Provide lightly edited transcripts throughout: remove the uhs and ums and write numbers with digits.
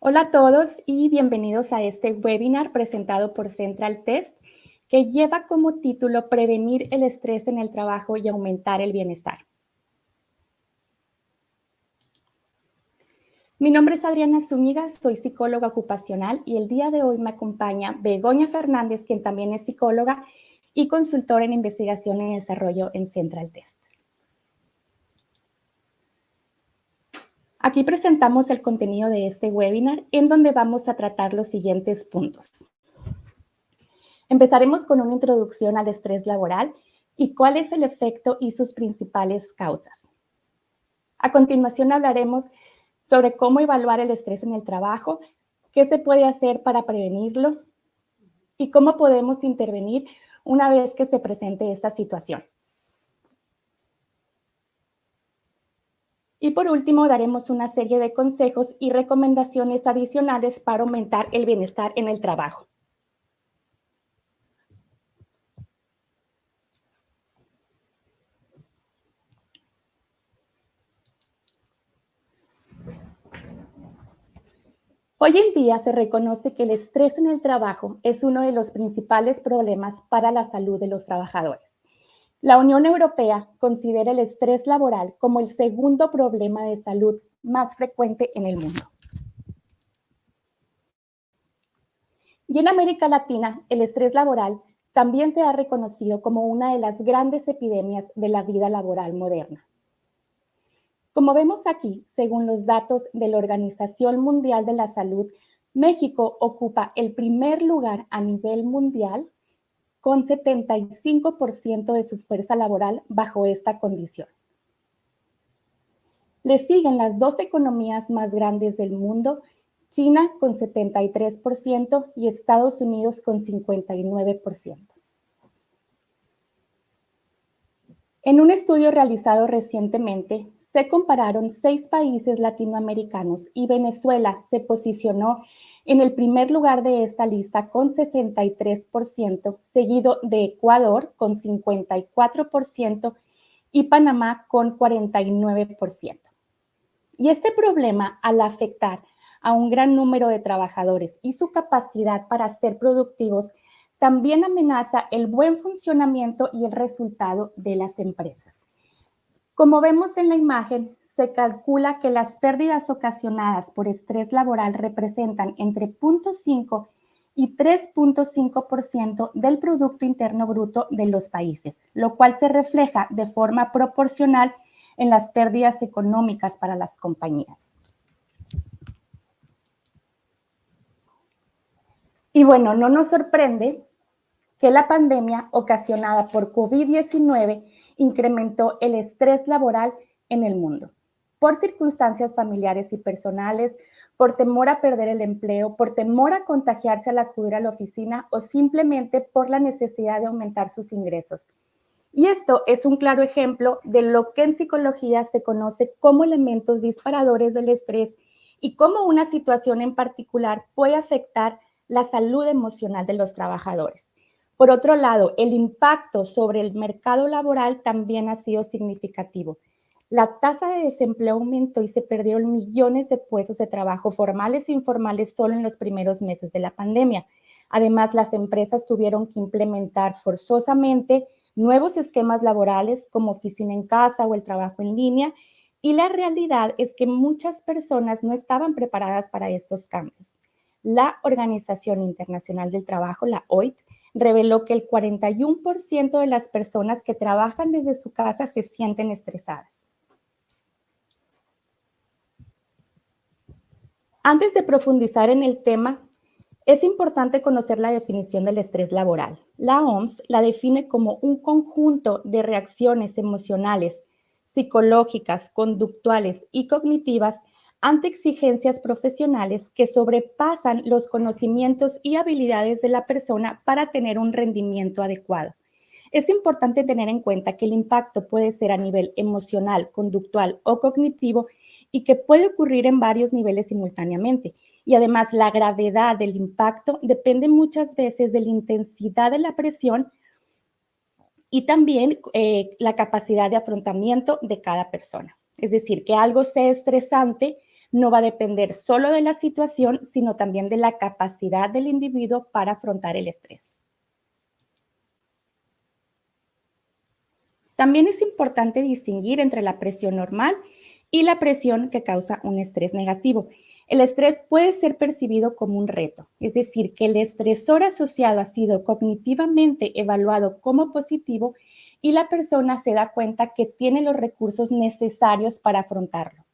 Hola a todos y bienvenidos a este webinar presentado por Central Test, que lleva como título Prevenir el estrés en el trabajo y aumentar el bienestar. Mi nombre es Adriana Zúñiga, soy psicóloga ocupacional y el día de hoy me acompaña Begoña Fernández, quien también es psicóloga y consultora en investigación y desarrollo en Central Test. Aquí presentamos el contenido de este webinar, en donde vamos a tratar los siguientes puntos. Empezaremos con una introducción al estrés laboral y cuál es el efecto y sus principales causas. A continuación hablaremos sobre cómo evaluar el estrés en el trabajo, qué se puede hacer para prevenirlo y cómo podemos intervenir una vez que se presente esta situación. Y por último, daremos una serie de consejos y recomendaciones adicionales para aumentar el bienestar en el trabajo. Hoy en día se reconoce que el estrés en el trabajo es uno de los principales problemas para la salud de los trabajadores. La Unión Europea considera el estrés laboral como el segundo problema de salud más frecuente en el mundo. Y en América Latina, el estrés laboral también se ha reconocido como una de las grandes epidemias de la vida laboral moderna. Como vemos aquí, según los datos de la Organización Mundial de la Salud, México ocupa el primer lugar a nivel mundial con 75% de su fuerza laboral bajo esta condición. Le siguen las dos economías más grandes del mundo, China con 73% y Estados Unidos con 59%. En un estudio realizado recientemente, se compararon 6 países latinoamericanos y Venezuela se posicionó en el primer lugar de esta lista con 63%, seguido de Ecuador con 54% y Panamá con 49%. Y este problema, al afectar a un gran número de trabajadores y su capacidad para ser productivos, también amenaza el buen funcionamiento y el resultado de las empresas. Como vemos en la imagen, se calcula que las pérdidas ocasionadas por estrés laboral representan entre 0.5 y 3.5% del Producto Interno Bruto de los países, lo cual se refleja de forma proporcional en las pérdidas económicas para las compañías. Y bueno, no nos sorprende que la pandemia ocasionada por COVID-19 incrementó el estrés laboral en el mundo, por circunstancias familiares y personales, por temor a perder el empleo, por temor a contagiarse al acudir a la oficina o simplemente por la necesidad de aumentar sus ingresos. Y esto es un claro ejemplo de lo que en psicología se conoce como elementos disparadores del estrés y cómo una situación en particular puede afectar la salud emocional de los trabajadores. Por otro lado, el impacto sobre el mercado laboral también ha sido significativo. La tasa de desempleo aumentó y se perdieron millones de puestos de trabajo formales e informales solo en los primeros meses de la pandemia. Además, las empresas tuvieron que implementar forzosamente nuevos esquemas laborales como oficina en casa o el trabajo en línea, y la realidad es que muchas personas no estaban preparadas para estos cambios. La Organización Internacional del Trabajo, la OIT, reveló que el 41% de las personas que trabajan desde su casa se sienten estresadas. Antes de profundizar en el tema, es importante conocer la definición del estrés laboral. La OMS la define como un conjunto de reacciones emocionales, psicológicas, conductuales y cognitivas ante exigencias profesionales que sobrepasan los conocimientos y habilidades de la persona para tener un rendimiento adecuado. Es importante tener en cuenta que el impacto puede ser a nivel emocional, conductual o cognitivo y que puede ocurrir en varios niveles simultáneamente. Y además, la gravedad del impacto depende muchas veces de la intensidad de la presión y también la capacidad de afrontamiento de cada persona. Es decir, que algo sea estresante no va a depender solo de la situación, sino también de la capacidad del individuo para afrontar el estrés. También es importante distinguir entre la presión normal y la presión que causa un estrés negativo. El estrés puede ser percibido como un reto, es decir, que el estresor asociado ha sido cognitivamente evaluado como positivo y la persona se da cuenta que tiene los recursos necesarios para afrontarlo.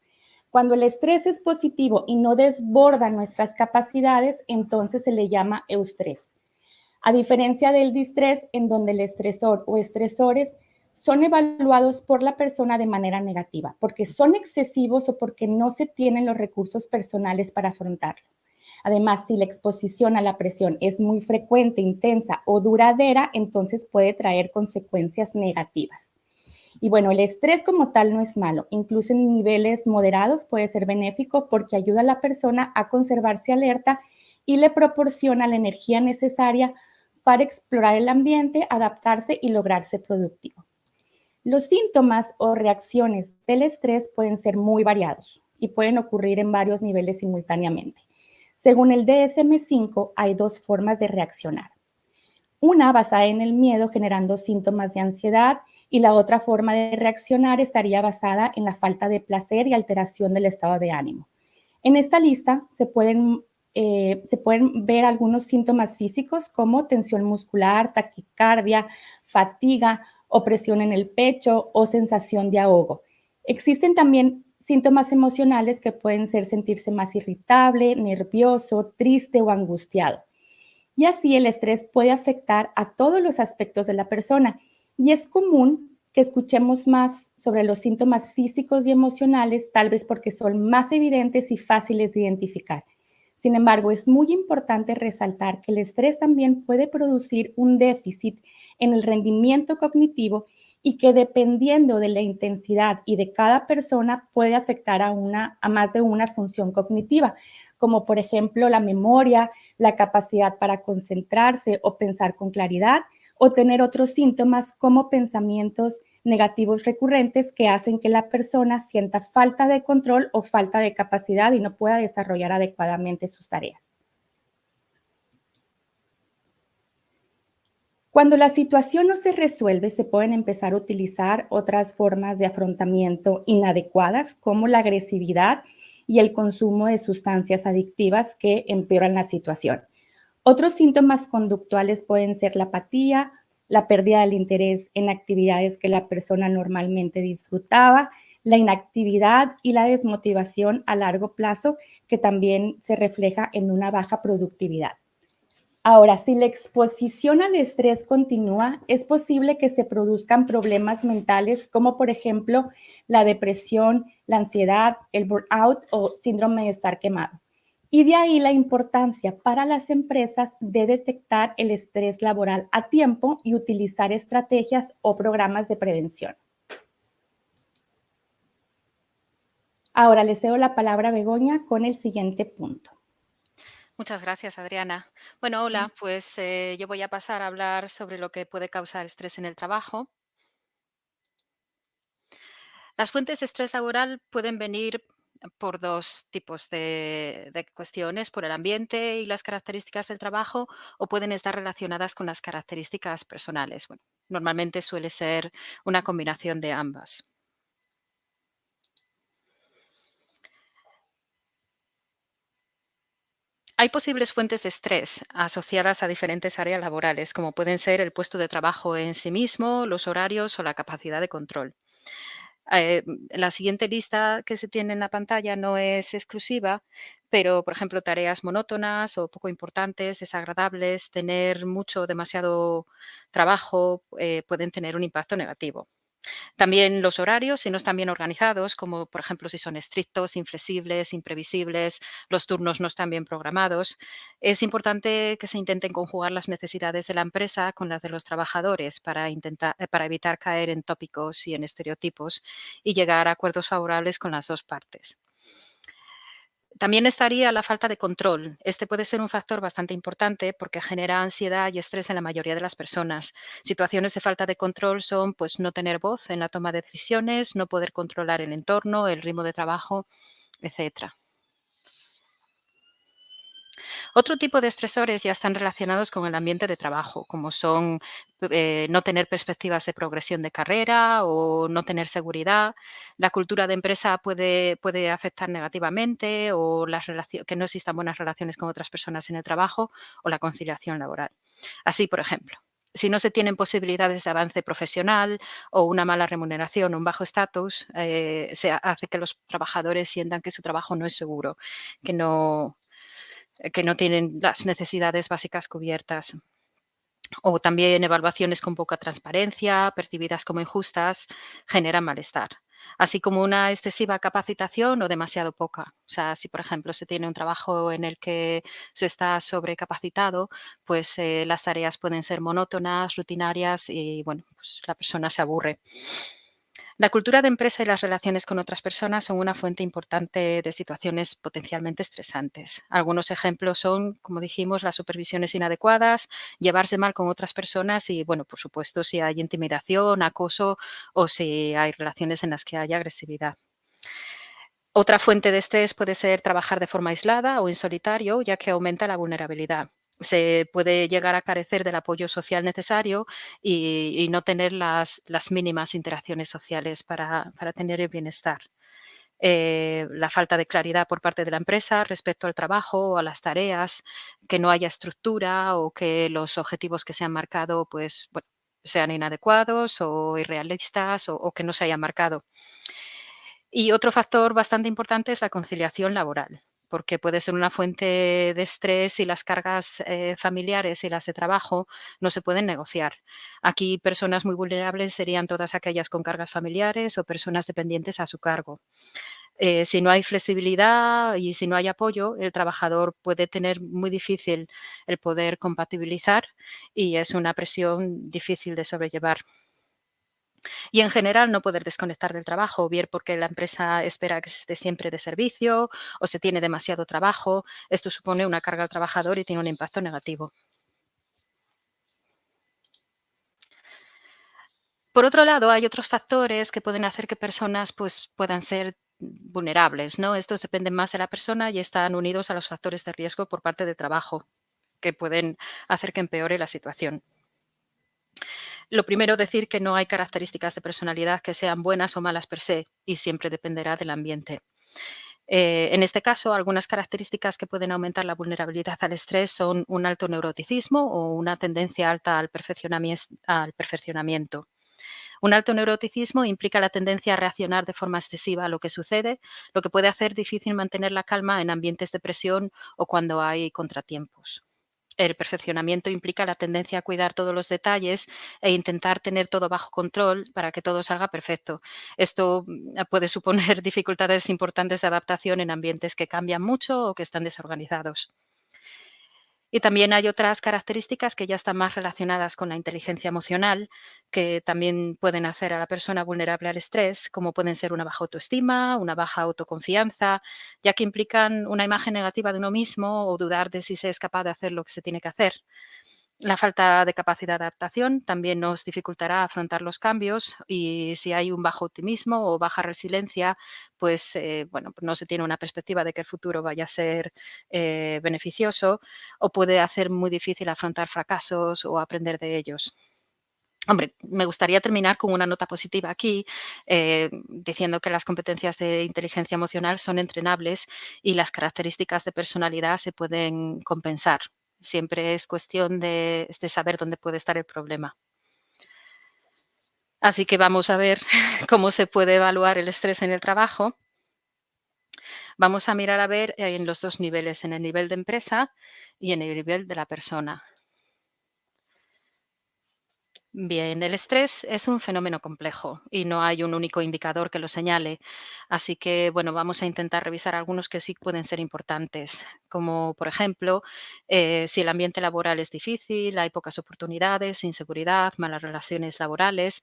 Cuando el estrés es positivo y no desborda nuestras capacidades, entonces se le llama eustrés. A diferencia del distrés, en donde el estresor o estresores son evaluados por la persona de manera negativa, porque son excesivos o porque no se tienen los recursos personales para afrontarlo. Además, si la exposición a la presión es muy frecuente, intensa o duradera, entonces puede traer consecuencias negativas. Y bueno, el estrés como tal no es malo, incluso en niveles moderados puede ser benéfico porque ayuda a la persona a conservarse alerta y le proporciona la energía necesaria para explorar el ambiente, adaptarse y lograrse productivo. Los síntomas o reacciones del estrés pueden ser muy variados y pueden ocurrir en varios niveles simultáneamente. Según el DSM-5, hay dos formas de reaccionar. Una basada en el miedo generando síntomas de ansiedad y la otra forma de reaccionar estaría basada en la falta de placer y alteración del estado de ánimo. En esta lista se pueden ver algunos síntomas físicos como tensión muscular, taquicardia, fatiga, opresión en el pecho o sensación de ahogo. Existen también síntomas emocionales que pueden ser sentirse más irritable, nervioso, triste o angustiado. Y así el estrés puede afectar a todos los aspectos de la persona. Y es común que escuchemos más sobre los síntomas físicos y emocionales, tal vez porque son más evidentes y fáciles de identificar. Sin embargo, es muy importante resaltar que el estrés también puede producir un déficit en el rendimiento cognitivo y que dependiendo de la intensidad y de cada persona puede afectar a más de una función cognitiva, como por ejemplo la memoria, la capacidad para concentrarse o pensar con claridad, o tener otros síntomas como pensamientos negativos recurrentes que hacen que la persona sienta falta de control o falta de capacidad y no pueda desarrollar adecuadamente sus tareas. Cuando la situación no se resuelve, se pueden empezar a utilizar otras formas de afrontamiento inadecuadas, como la agresividad y el consumo de sustancias adictivas que empeoran la situación. Otros síntomas conductuales pueden ser la apatía, la pérdida del interés en actividades que la persona normalmente disfrutaba, la inactividad y la desmotivación a largo plazo, que también se refleja en una baja productividad. Ahora, si la exposición al estrés continúa, es posible que se produzcan problemas mentales como por ejemplo la depresión, la ansiedad, el burnout o síndrome de estar quemado. Y de ahí la importancia para las empresas de detectar el estrés laboral a tiempo y utilizar estrategias o programas de prevención. Ahora le cedo la palabra a Begoña con el siguiente punto. Muchas gracias, Adriana. Bueno, hola, pues yo voy a pasar a hablar sobre lo que puede causar estrés en el trabajo. Las fuentes de estrés laboral pueden venir por dos tipos de cuestiones, por el ambiente y las características del trabajo, o pueden estar relacionadas con las características personales. Bueno, normalmente suele ser una combinación de ambas. Hay posibles fuentes de estrés asociadas a diferentes áreas laborales, como pueden ser el puesto de trabajo en sí mismo, los horarios o la capacidad de control. La siguiente lista que se tiene en la pantalla no es exclusiva, pero, por ejemplo, tareas monótonas o poco importantes, desagradables, tener mucho o demasiado trabajo, pueden tener un impacto negativo. También los horarios, si no están bien organizados, como por ejemplo si son estrictos, inflexibles, imprevisibles, los turnos no están bien programados, es importante que se intenten conjugar las necesidades de la empresa con las de los trabajadores para evitar caer en tópicos y en estereotipos y llegar a acuerdos favorables con las dos partes. También estaría la falta de control. Este puede ser un factor bastante importante porque genera ansiedad y estrés en la mayoría de las personas. Situaciones de falta de control son pues no tener voz en la toma de decisiones, no poder controlar el entorno, el ritmo de trabajo, etcétera. Otro tipo de estresores ya están relacionados con el ambiente de trabajo, como son no tener perspectivas de progresión de carrera o no tener seguridad. La cultura de empresa puede afectar negativamente o que no existan buenas relaciones con otras personas en el trabajo o la conciliación laboral. Así, por ejemplo, si no se tienen posibilidades de avance profesional o una mala remuneración o un bajo estatus, se hace que los trabajadores sientan que su trabajo no es seguro, que no, que no tienen las necesidades básicas cubiertas. O también evaluaciones con poca transparencia, percibidas como injustas, generan malestar. Así como una excesiva capacitación o demasiado poca. O sea, si por ejemplo se tiene un trabajo en el que se está sobrecapacitado, pues las tareas pueden ser monótonas, rutinarias y bueno, pues la persona se aburre. La cultura de empresa y las relaciones con otras personas son una fuente importante de situaciones potencialmente estresantes. Algunos ejemplos son, como dijimos, las supervisiones inadecuadas, llevarse mal con otras personas y, bueno, por supuesto, si hay intimidación, acoso o si hay relaciones en las que hay agresividad. Otra fuente de estrés puede ser trabajar de forma aislada o en solitario, ya que aumenta la vulnerabilidad. Se puede llegar a carecer del apoyo social necesario y no tener las mínimas interacciones sociales para tener el bienestar. La falta de claridad por parte de la empresa respecto al trabajo o a las tareas, que no haya estructura o que los objetivos que se han marcado pues, bueno, sean inadecuados o irrealistas o que no se hayan marcado. Y otro factor bastante importante es la conciliación laboral, porque puede ser una fuente de estrés si las cargas familiares y las de trabajo no se pueden negociar. Aquí personas muy vulnerables serían todas aquellas con cargas familiares o personas dependientes a su cargo. Si no hay flexibilidad y si no hay apoyo, el trabajador puede tener muy difícil el poder compatibilizar y es una presión difícil de sobrellevar. Y en general no poder desconectar del trabajo, bien porque la empresa espera que se esté siempre de servicio o se tiene demasiado trabajo. Esto supone una carga al trabajador y tiene un impacto negativo. Por otro lado, hay otros factores que pueden hacer que personas pues, puedan ser vulnerables, ¿no? Estos dependen más de la persona y están unidos a los factores de riesgo por parte del trabajo, que pueden hacer que empeore la situación. Lo primero, decir que no hay características de personalidad que sean buenas o malas per se y siempre dependerá del ambiente. En este caso, algunas características que pueden aumentar la vulnerabilidad al estrés son un alto neuroticismo o una tendencia alta al perfeccionamiento. Un alto neuroticismo implica la tendencia a reaccionar de forma excesiva a lo que sucede, lo que puede hacer difícil mantener la calma en ambientes de presión o cuando hay contratiempos. El perfeccionamiento implica la tendencia a cuidar todos los detalles e intentar tener todo bajo control para que todo salga perfecto. Esto puede suponer dificultades importantes de adaptación en ambientes que cambian mucho o que están desorganizados. Y también hay otras características que ya están más relacionadas con la inteligencia emocional, que también pueden hacer a la persona vulnerable al estrés, como pueden ser una baja autoestima, una baja autoconfianza, ya que implican una imagen negativa de uno mismo o dudar de si se es capaz de hacer lo que se tiene que hacer. La falta de capacidad de adaptación también nos dificultará afrontar los cambios y si hay un bajo optimismo o baja resiliencia, pues bueno, no se tiene una perspectiva de que el futuro vaya a ser beneficioso o puede hacer muy difícil afrontar fracasos o aprender de ellos. Hombre, me gustaría terminar con una nota positiva aquí, diciendo que las competencias de inteligencia emocional son entrenables y las características de personalidad se pueden compensar. Siempre es cuestión de saber dónde puede estar el problema. Así que vamos a ver cómo se puede evaluar el estrés en el trabajo. Vamos a mirar a ver en los dos niveles, en el nivel de empresa y en el nivel de la persona. Bien, el estrés es un fenómeno complejo y no hay un único indicador que lo señale. Así que, bueno, vamos a intentar revisar algunos que sí pueden ser importantes, como por ejemplo, si el ambiente laboral es difícil, hay pocas oportunidades, inseguridad, malas relaciones laborales.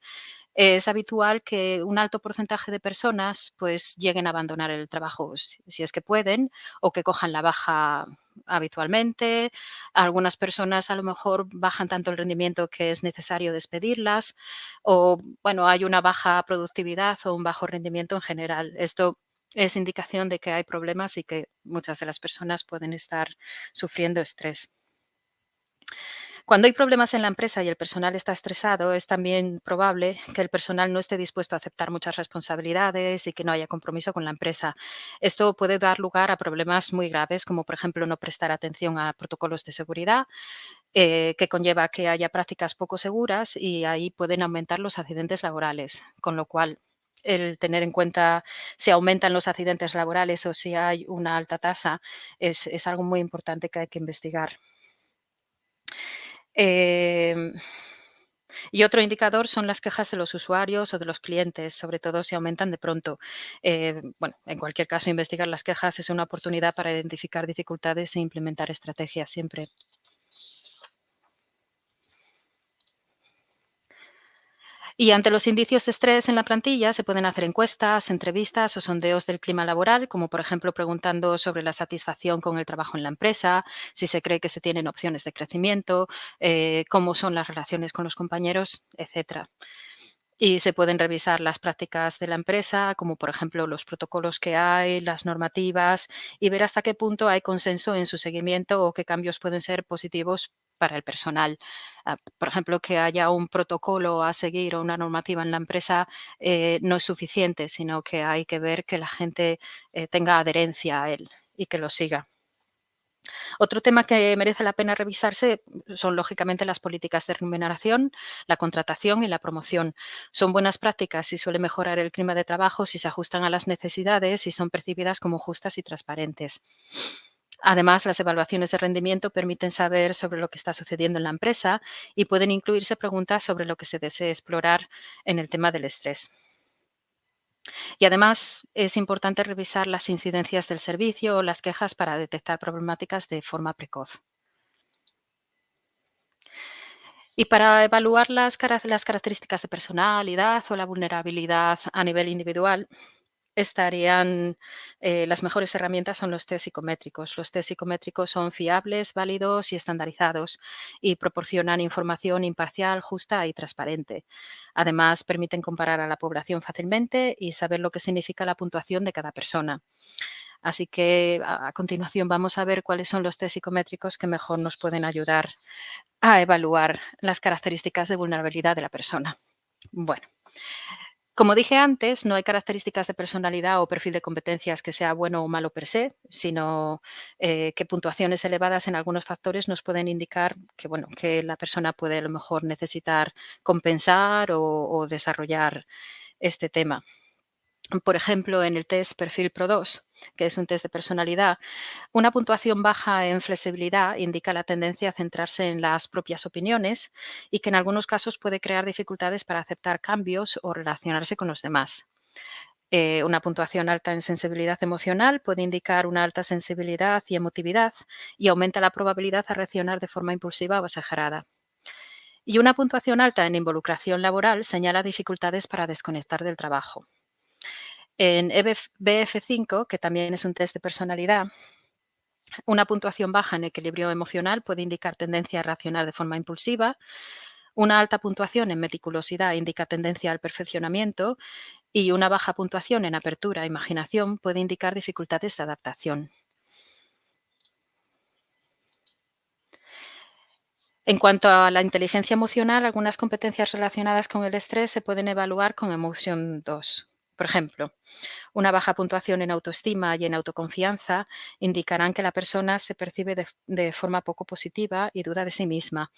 Es habitual que un alto porcentaje de personas pues lleguen a abandonar el trabajo si es que pueden o que cojan la baja habitualmente. Algunas personas a lo mejor bajan tanto el rendimiento que es necesario despedirlas o, bueno, hay una baja productividad o un bajo rendimiento en general. Esto es indicación de que hay problemas y que muchas de las personas pueden estar sufriendo estrés. Cuando hay problemas en la empresa y el personal está estresado, es también probable que el personal no esté dispuesto a aceptar muchas responsabilidades y que no haya compromiso con la empresa. Esto puede dar lugar a problemas muy graves, como por ejemplo no prestar atención a protocolos de seguridad, que conlleva que haya prácticas poco seguras y ahí pueden aumentar los accidentes laborales, con lo cual el tener en cuenta si aumentan los accidentes laborales o si hay una alta tasa es algo muy importante que hay que investigar. Em, y otro indicador son las quejas de los usuarios o de los clientes, sobre todo si aumentan de pronto. Bueno, en cualquier caso, investigar las quejas es una oportunidad para identificar dificultades e implementar estrategias siempre. Y ante los indicios de estrés en la plantilla se pueden hacer encuestas, entrevistas o sondeos del clima laboral, como por ejemplo preguntando sobre la satisfacción con el trabajo en la empresa, si se cree que se tienen opciones de crecimiento, cómo son las relaciones con los compañeros, etcétera. Y se pueden revisar las prácticas de la empresa, como por ejemplo los protocolos que hay, las normativas, y ver hasta qué punto hay consenso en su seguimiento o qué cambios pueden ser positivos para el personal. Por ejemplo, que haya un protocolo a seguir o una normativa en la empresa no es suficiente, sino que hay que ver que la gente tenga adherencia a él y que lo siga. Otro tema que merece la pena revisarse son, lógicamente, las políticas de remuneración, la contratación y la promoción. Son buenas prácticas y suele mejorar el clima de trabajo si se ajustan a las necesidades y son percibidas como justas y transparentes. Además, las evaluaciones de rendimiento permiten saber sobre lo que está sucediendo en la empresa y pueden incluirse preguntas sobre lo que se desee explorar en el tema del estrés. Y además es importante revisar las incidencias del servicio o las quejas para detectar problemáticas de forma precoz. Y para evaluar las características de personalidad o la vulnerabilidad a nivel individual, estarían las mejores herramientas son los test psicométricos. Los test psicométricos son fiables, válidos y estandarizados y proporcionan información imparcial, justa y transparente. Además, permiten comparar a la población fácilmente y saber lo que significa la puntuación de cada persona. Así que a continuación vamos a ver cuáles son los test psicométricos que mejor nos pueden ayudar a evaluar las características de vulnerabilidad de la persona. Bueno, como dije antes, no hay características de personalidad o perfil de competencias que sea bueno o malo per se, sino que puntuaciones elevadas en algunos factores nos pueden indicar que, bueno, que la persona puede a lo mejor necesitar compensar o desarrollar este tema. Por ejemplo, en el test Perfil Pro 2, que es un test de personalidad, una puntuación baja en flexibilidad indica la tendencia a centrarse en las propias opiniones y que en algunos casos puede crear dificultades para aceptar cambios o relacionarse con los demás. Una puntuación alta en sensibilidad emocional puede indicar una alta sensibilidad y emotividad y aumenta la probabilidad a reaccionar de forma impulsiva o exagerada. Y una puntuación alta en involucración laboral señala dificultades para desconectar del trabajo. En BF5, que también es un test de personalidad, una puntuación baja en equilibrio emocional puede indicar tendencia a reaccionar de forma impulsiva. Una alta puntuación en meticulosidad indica tendencia al perfeccionamiento y una baja puntuación en apertura e imaginación puede indicar dificultades de adaptación. En cuanto a la inteligencia emocional, algunas competencias relacionadas con el estrés se pueden evaluar con Emotion 2. Por ejemplo, una baja puntuación en autoestima y en autoconfianza indicarán que la persona se percibe de forma poco positiva y duda de sí misma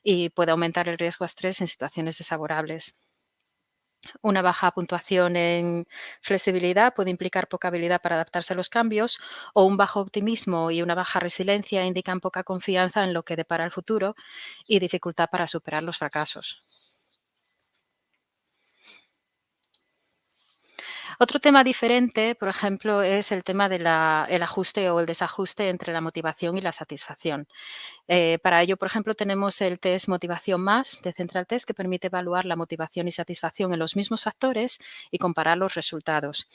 y puede aumentar el riesgo a estrés en situaciones desfavorables. Una baja puntuación en flexibilidad puede implicar poca habilidad para adaptarse a los cambios, o un bajo optimismo y una baja resiliencia indican poca confianza en lo que depara el futuro y dificultad para superar los fracasos. Otro tema diferente, por ejemplo, es el tema del ajuste o el desajuste entre la motivación y la satisfacción. Para ello, por ejemplo, tenemos el test Motivación Más de Central Test, que permite evaluar la motivación y satisfacción en los mismos factores y comparar los resultados.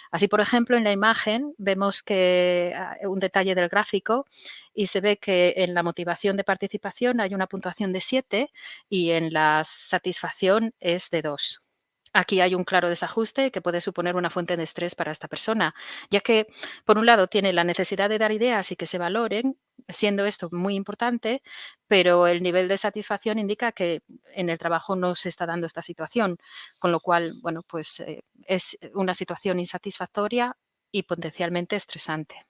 Así, por ejemplo, en la imagen vemos que un detalle del gráfico y se ve que en la motivación de participación hay una puntuación de 7 y en la satisfacción es de 2. Aquí hay un claro desajuste que puede suponer una fuente de estrés para esta persona, ya que, por un lado, tiene la necesidad de dar ideas y que se valoren, siendo esto muy importante, pero el nivel de satisfacción indica que en el trabajo no se está dando esta situación, con lo cual, bueno, pues es una situación insatisfactoria y potencialmente estresante.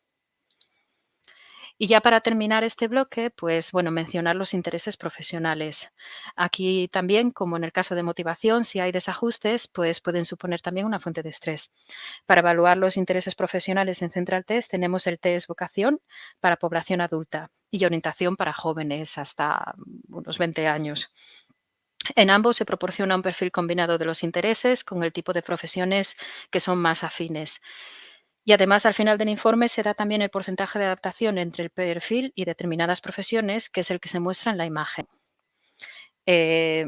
Y ya para terminar este bloque, pues bueno, mencionar los intereses profesionales. Aquí también, como en el caso de motivación, si hay desajustes, pues pueden suponer también una fuente de estrés. Para evaluar los intereses profesionales en Central Test tenemos el test vocación para población adulta y orientación para jóvenes hasta unos 20 años. En ambos se proporciona un perfil combinado de los intereses con el tipo de profesiones que son más afines. Y además, al final del informe se da también el porcentaje de adaptación entre el perfil y determinadas profesiones, que es el que se muestra en la imagen. Eh,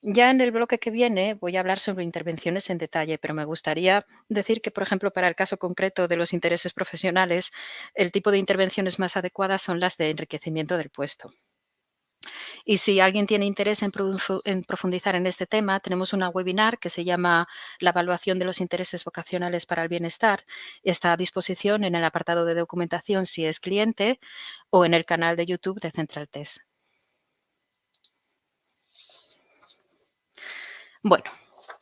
ya en el bloque que viene voy a hablar sobre intervenciones en detalle, pero me gustaría decir que, por ejemplo, para el caso concreto de los intereses profesionales, el tipo de intervenciones más adecuadas son las de enriquecimiento del puesto. Y si alguien tiene interés en profundizar en este tema, tenemos una webinar que se llama La evaluación de los intereses vocacionales para el bienestar. Está a disposición en el apartado de documentación si es cliente o en el canal de YouTube de Central Test. Bueno,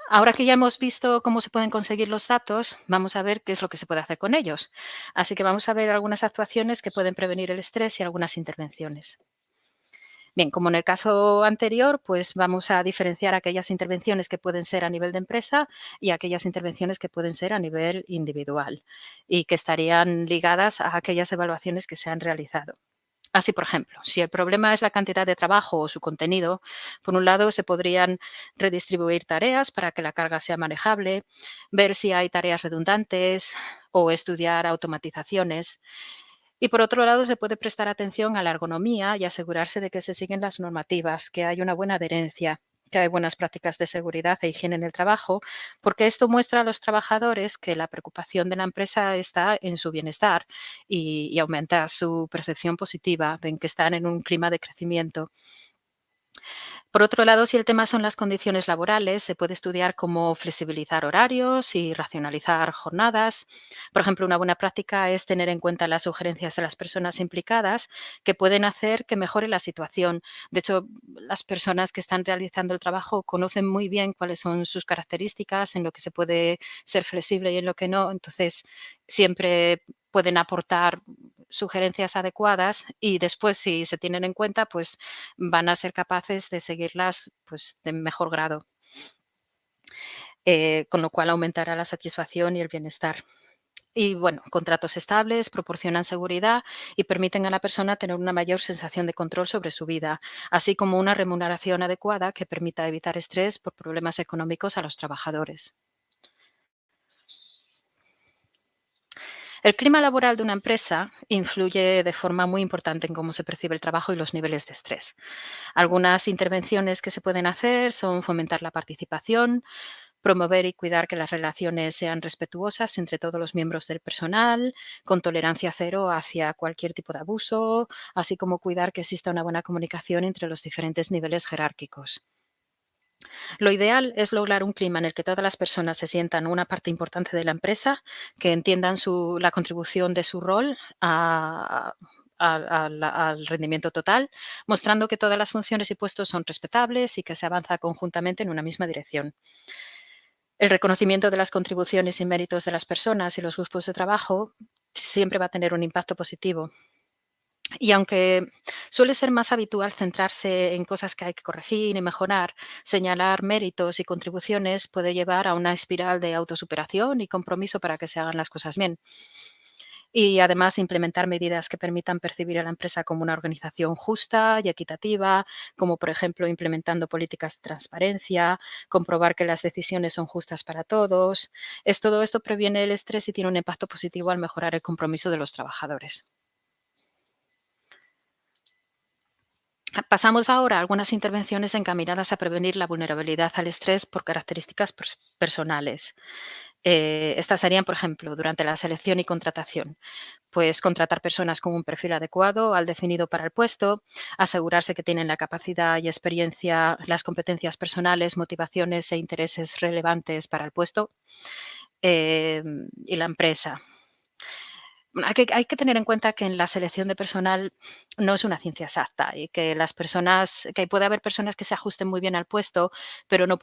ahora que ya hemos visto cómo se pueden conseguir los datos, vamos a ver qué es lo que se puede hacer con ellos. Así que vamos a ver algunas actuaciones que pueden prevenir el estrés y algunas intervenciones. Bien, como en el caso anterior, pues vamos a diferenciar aquellas intervenciones que pueden ser a nivel de empresa y aquellas intervenciones que pueden ser a nivel individual y que estarían ligadas a aquellas evaluaciones que se han realizado. Así, por ejemplo, si el problema es la cantidad de trabajo o su contenido, por un lado se podrían redistribuir tareas para que la carga sea manejable, ver si hay tareas redundantes o estudiar automatizaciones. Y por otro lado, se puede prestar atención a la ergonomía y asegurarse de que se siguen las normativas, que hay una buena adherencia, que hay buenas prácticas de seguridad e higiene en el trabajo, porque esto muestra a los trabajadores que la preocupación de la empresa está en su bienestar y aumenta su percepción positiva, ven que están en un clima de crecimiento. Por otro lado, si el tema son las condiciones laborales, se puede estudiar cómo flexibilizar horarios y racionalizar jornadas. Por ejemplo, una buena práctica es tener en cuenta las sugerencias de las personas implicadas que pueden hacer que mejore la situación. De hecho, las personas que están realizando el trabajo conocen muy bien cuáles son sus características, en lo que se puede ser flexible y en lo que no. Entonces, siempre pueden aportar sugerencias adecuadas y después, si se tienen en cuenta, pues van a ser capaces de seguirlas pues, de mejor grado, con lo cual aumentará la satisfacción y el bienestar. Y bueno, contratos estables proporcionan seguridad y permiten a la persona tener una mayor sensación de control sobre su vida, así como una remuneración adecuada que permita evitar estrés por problemas económicos a los trabajadores. El clima laboral de una empresa influye de forma muy importante en cómo se percibe el trabajo y los niveles de estrés. Algunas intervenciones que se pueden hacer son fomentar la participación, promover y cuidar que las relaciones sean respetuosas entre todos los miembros del personal, con tolerancia cero hacia cualquier tipo de abuso, así como cuidar que exista una buena comunicación entre los diferentes niveles jerárquicos. Lo ideal es lograr un clima en el que todas las personas se sientan una parte importante de la empresa, que entiendan la contribución de su rol al rendimiento total, mostrando que todas las funciones y puestos son respetables y que se avanza conjuntamente en una misma dirección. El reconocimiento de las contribuciones y méritos de las personas y los grupos de trabajo siempre va a tener un impacto positivo. Y aunque suele ser más habitual centrarse en cosas que hay que corregir y mejorar, señalar méritos y contribuciones puede llevar a una espiral de autosuperación y compromiso para que se hagan las cosas bien. Y además implementar medidas que permitan percibir a la empresa como una organización justa y equitativa, como por ejemplo implementando políticas de transparencia, comprobar que las decisiones son justas para todos. Todo esto previene el estrés y tiene un impacto positivo al mejorar el compromiso de los trabajadores. Pasamos ahora a algunas intervenciones encaminadas a prevenir la vulnerabilidad al estrés por características personales. Estas serían, por ejemplo, durante la selección y contratación. Pues contratar personas con un perfil adecuado al definido para el puesto, asegurarse que tienen la capacidad y experiencia, las competencias personales, motivaciones e intereses relevantes para el puesto y la empresa. Hay que tener en cuenta que en la selección de personal no es una ciencia exacta y que que puede haber personas que se ajusten muy bien al puesto, pero no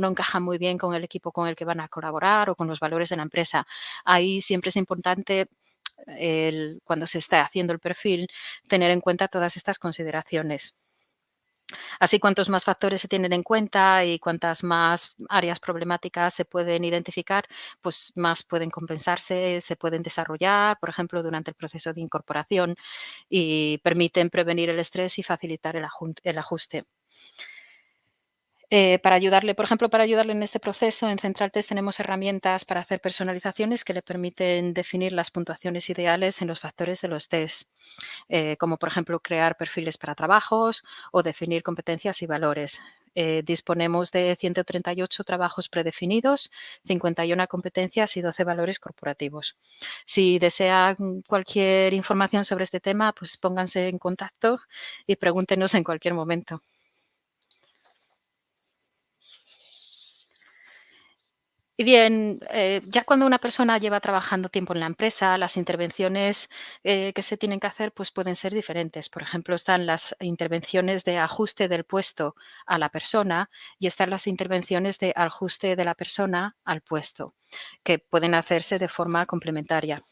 encajan muy bien con el equipo con el que van a colaborar o con los valores de la empresa. Ahí siempre es importante, cuando se está haciendo el perfil, tener en cuenta todas estas consideraciones. Así, cuantos más factores se tienen en cuenta y cuantas más áreas problemáticas se pueden identificar, pues más pueden compensarse, se pueden desarrollar, por ejemplo, durante el proceso de incorporación y permiten prevenir el estrés y facilitar el ajuste. Para ayudarle, por ejemplo, para ayudarle en este proceso, en CentralTest tenemos herramientas para hacer personalizaciones que le permiten definir las puntuaciones ideales en los factores de los test, como por ejemplo crear perfiles para trabajos o definir competencias y valores. Disponemos de 138 trabajos predefinidos, 51 competencias y 12 valores corporativos. Si desean cualquier información sobre este tema, pues pónganse en contacto y pregúntenos en cualquier momento. Y bien, ya cuando una persona lleva trabajando tiempo en la empresa, las intervenciones que se tienen que hacer pues pueden ser diferentes. Por ejemplo, están las intervenciones de ajuste del puesto a la persona y están las intervenciones de ajuste de la persona al puesto, que pueden hacerse de forma complementaria.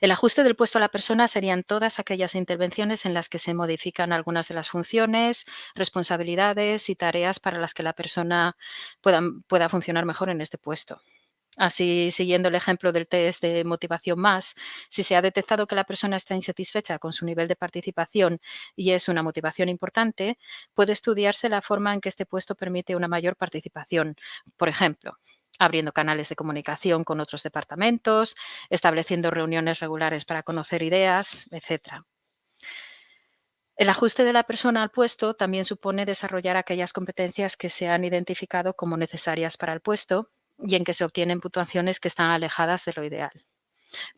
El ajuste del puesto a la persona serían todas aquellas intervenciones en las que se modifican algunas de las funciones, responsabilidades y tareas para las que la persona pueda funcionar mejor en este puesto. Así, siguiendo el ejemplo del test de motivación más, si se ha detectado que la persona está insatisfecha con su nivel de participación y es una motivación importante, puede estudiarse la forma en que este puesto permite una mayor participación. Por ejemplo, abriendo canales de comunicación con otros departamentos, estableciendo reuniones regulares para conocer ideas, etc. El ajuste de la persona al puesto también supone desarrollar aquellas competencias que se han identificado como necesarias para el puesto y en que se obtienen puntuaciones que están alejadas de lo ideal.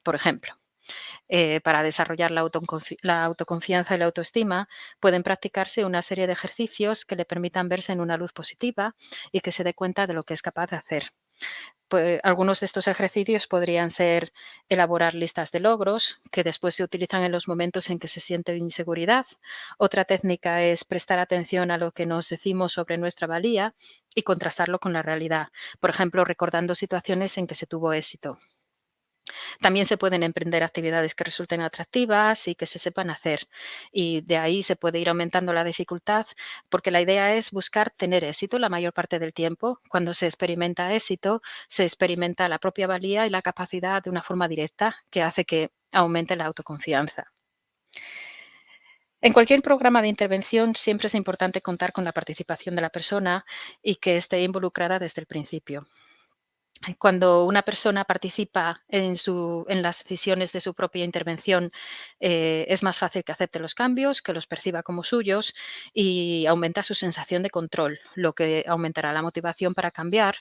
Por ejemplo, para desarrollar la autoconfianza y la autoestima, pueden practicarse una serie de ejercicios que le permitan verse en una luz positiva y que se dé cuenta de lo que es capaz de hacer. Pues, algunos de estos ejercicios podrían ser elaborar listas de logros, que después se utilizan en los momentos en que se siente inseguridad. Otra técnica es prestar atención a lo que nos decimos sobre nuestra valía y contrastarlo con la realidad, por ejemplo, recordando situaciones en que se tuvo éxito. También se pueden emprender actividades que resulten atractivas y que se sepan hacer. Y de ahí se puede ir aumentando la dificultad, porque la idea es buscar tener éxito la mayor parte del tiempo. Cuando se experimenta éxito, se experimenta la propia valía y la capacidad de una forma directa que hace que aumente la autoconfianza. En cualquier programa de intervención siempre es importante contar con la participación de la persona y que esté involucrada desde el principio. Cuando una persona participa en las decisiones de su propia intervención, es más fácil que acepte los cambios, que los perciba como suyos y aumenta su sensación de control, lo que aumentará la motivación para cambiar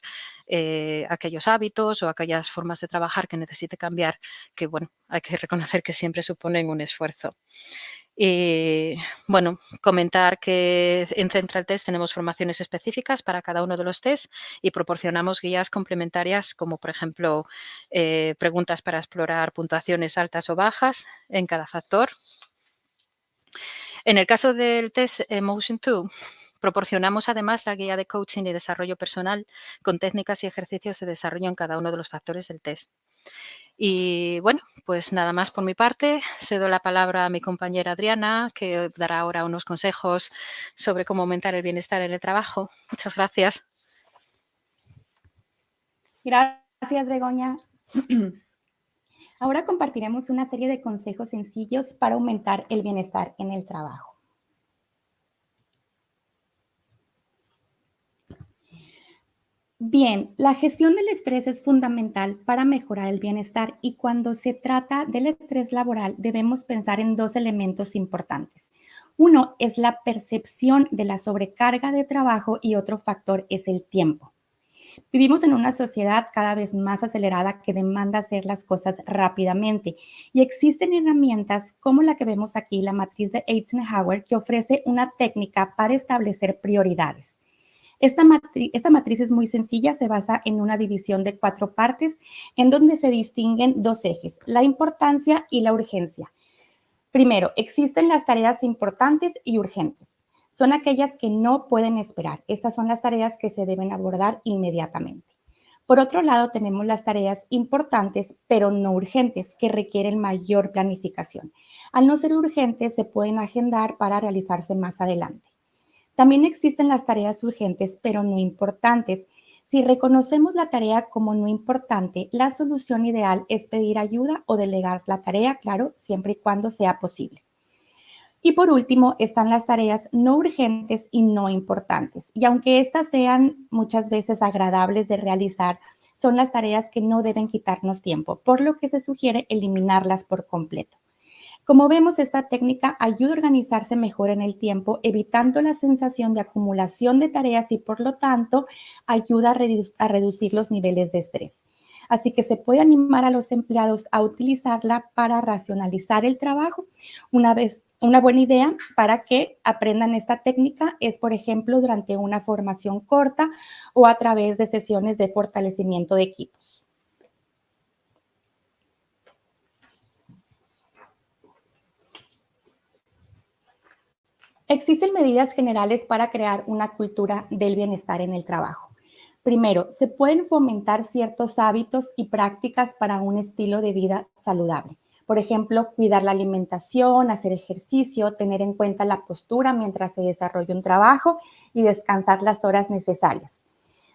aquellos hábitos o aquellas formas de trabajar que necesite cambiar, que bueno, hay que reconocer que siempre suponen un esfuerzo. Y bueno, comentar que en CentralTest tenemos formaciones específicas para cada uno de los test y proporcionamos guías complementarias como, por ejemplo, preguntas para explorar puntuaciones altas o bajas en cada factor. En el caso del test Emotion 2, proporcionamos además la guía de coaching y desarrollo personal con técnicas y ejercicios de desarrollo en cada uno de los factores del test. Y bueno, pues nada más por mi parte. Cedo la palabra a mi compañera Adriana, que dará ahora unos consejos sobre cómo aumentar el bienestar en el trabajo. Muchas gracias. Gracias, Begoña. Ahora compartiremos una serie de consejos sencillos para aumentar el bienestar en el trabajo. Bien, la gestión del estrés es fundamental para mejorar el bienestar y cuando se trata del estrés laboral debemos pensar en dos elementos importantes. Uno es la percepción de la sobrecarga de trabajo y otro factor es el tiempo. Vivimos en una sociedad cada vez más acelerada que demanda hacer las cosas rápidamente y existen herramientas como la que vemos aquí, la matriz de Eisenhower, que ofrece una técnica para establecer prioridades. Esta matriz es muy sencilla, se basa en una división de 4 partes en donde se distinguen 2 ejes, la importancia y la urgencia. Primero, existen las tareas importantes y urgentes. Son aquellas que no pueden esperar. Estas son las tareas que se deben abordar inmediatamente. Por otro lado, tenemos las tareas importantes, pero no urgentes, que requieren mayor planificación. Al no ser urgentes, se pueden agendar para realizarse más adelante. También existen las tareas urgentes, pero no importantes. Si reconocemos la tarea como no importante, la solución ideal es pedir ayuda o delegar la tarea, claro, siempre y cuando sea posible. Y por último, están las tareas no urgentes y no importantes. Y aunque estas sean muchas veces agradables de realizar, son las tareas que no deben quitarnos tiempo, por lo que se sugiere eliminarlas por completo. Como vemos, esta técnica ayuda a organizarse mejor en el tiempo, evitando la sensación de acumulación de tareas y, por lo tanto, ayuda a reducir los niveles de estrés. Así que se puede animar a los empleados a utilizarla para racionalizar el trabajo. Una buena idea para que aprendan esta técnica es, por ejemplo, durante una formación corta o a través de sesiones de fortalecimiento de equipos. Existen medidas generales para crear una cultura del bienestar en el trabajo. Primero, se pueden fomentar ciertos hábitos y prácticas para un estilo de vida saludable. Por ejemplo, cuidar la alimentación, hacer ejercicio, tener en cuenta la postura mientras se desarrolla un trabajo y descansar las horas necesarias.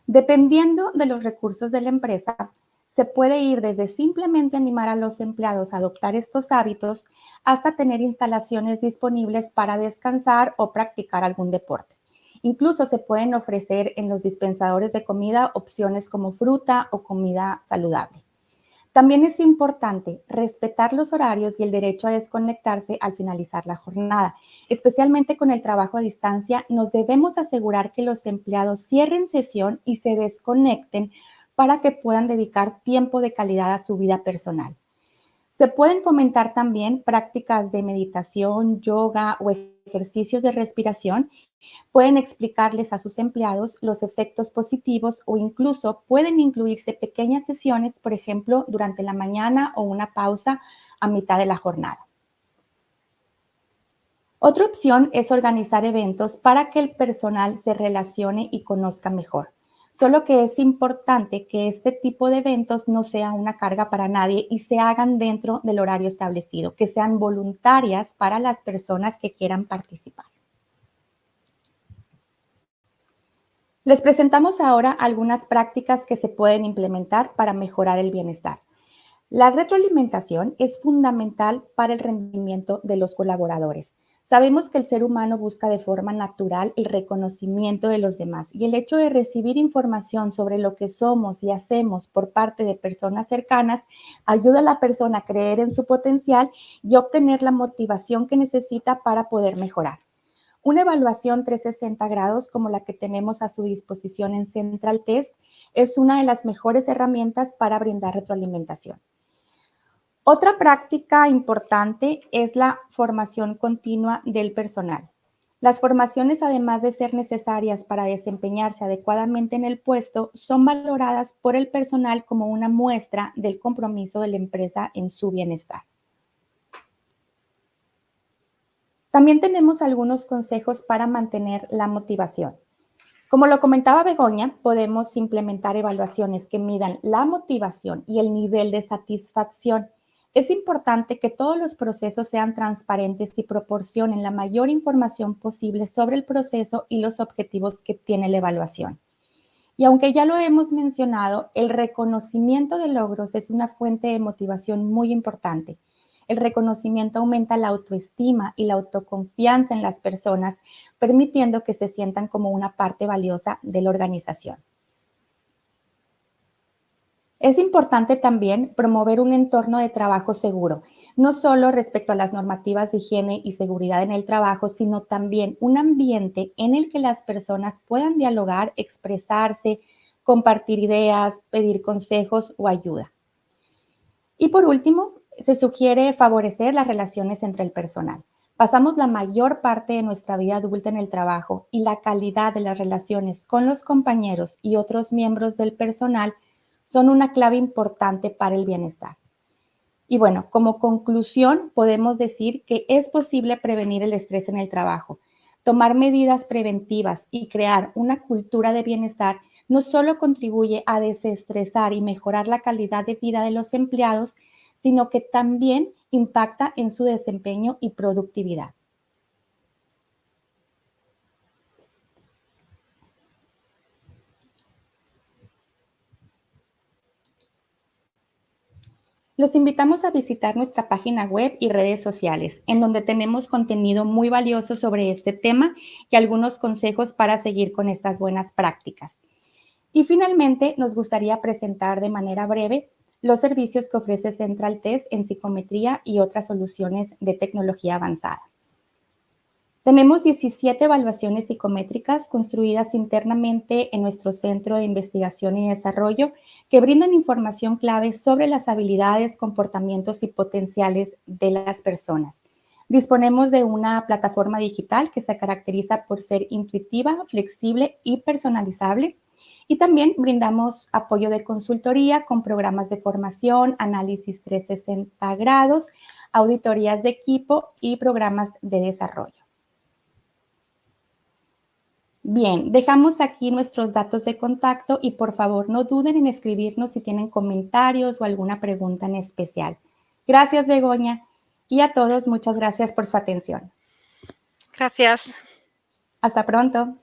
Dependiendo de los recursos de la empresa, se puede ir desde simplemente animar a los empleados a adoptar estos hábitos hasta tener instalaciones disponibles para descansar o practicar algún deporte. Incluso se pueden ofrecer en los dispensadores de comida opciones como fruta o comida saludable. También es importante respetar los horarios y el derecho a desconectarse al finalizar la jornada. Especialmente con el trabajo a distancia, nos debemos asegurar que los empleados cierren sesión y se desconecten para que puedan dedicar tiempo de calidad a su vida personal. Se pueden fomentar también prácticas de meditación, yoga o ejercicios de respiración. Pueden explicarles a sus empleados los efectos positivos o incluso pueden incluirse pequeñas sesiones, por ejemplo, durante la mañana o una pausa a mitad de la jornada. Otra opción es organizar eventos para que el personal se relacione y conozca mejor. Solo que es importante que este tipo de eventos no sea una carga para nadie y se hagan dentro del horario establecido, que sean voluntarias para las personas que quieran participar. Les presentamos ahora algunas prácticas que se pueden implementar para mejorar el bienestar. La retroalimentación es fundamental para el rendimiento de los colaboradores. Sabemos que el ser humano busca de forma natural el reconocimiento de los demás y el hecho de recibir información sobre lo que somos y hacemos por parte de personas cercanas ayuda a la persona a creer en su potencial y obtener la motivación que necesita para poder mejorar. Una evaluación 360 grados como la que tenemos a su disposición en Central Test es una de las mejores herramientas para brindar retroalimentación. Otra práctica importante es la formación continua del personal. Las formaciones, además de ser necesarias para desempeñarse adecuadamente en el puesto, son valoradas por el personal como una muestra del compromiso de la empresa en su bienestar. También tenemos algunos consejos para mantener la motivación. Como lo comentaba Begoña, podemos implementar evaluaciones que midan la motivación y el nivel de satisfacción. Es importante que todos los procesos sean transparentes y proporcionen la mayor información posible sobre el proceso y los objetivos que tiene la evaluación. Y aunque ya lo hemos mencionado, el reconocimiento de logros es una fuente de motivación muy importante. El reconocimiento aumenta la autoestima y la autoconfianza en las personas, permitiendo que se sientan como una parte valiosa de la organización. Es importante también promover un entorno de trabajo seguro, no solo respecto a las normativas de higiene y seguridad en el trabajo, sino también un ambiente en el que las personas puedan dialogar, expresarse, compartir ideas, pedir consejos o ayuda. Y por último, se sugiere favorecer las relaciones entre el personal. Pasamos la mayor parte de nuestra vida adulta en el trabajo y la calidad de las relaciones con los compañeros y otros miembros del personal son una clave importante para el bienestar. Y bueno, como conclusión, podemos decir que es posible prevenir el estrés en el trabajo. Tomar medidas preventivas y crear una cultura de bienestar no solo contribuye a desestresar y mejorar la calidad de vida de los empleados, sino que también impacta en su desempeño y productividad. Los invitamos a visitar nuestra página web y redes sociales, en donde tenemos contenido muy valioso sobre este tema y algunos consejos para seguir con estas buenas prácticas. Y finalmente, nos gustaría presentar de manera breve los servicios que ofrece Central Test en psicometría y otras soluciones de tecnología avanzada. Tenemos 17 evaluaciones psicométricas construidas internamente en nuestro Centro de Investigación y Desarrollo que brindan información clave sobre las habilidades, comportamientos y potenciales de las personas. Disponemos de una plataforma digital que se caracteriza por ser intuitiva, flexible y personalizable. Y también brindamos apoyo de consultoría con programas de formación, análisis 360 grados, auditorías de equipo y programas de desarrollo. Bien, dejamos aquí nuestros datos de contacto y por favor no duden en escribirnos si tienen comentarios o alguna pregunta en especial. Gracias, Begoña, y a todos muchas gracias por su atención. Gracias. Hasta pronto.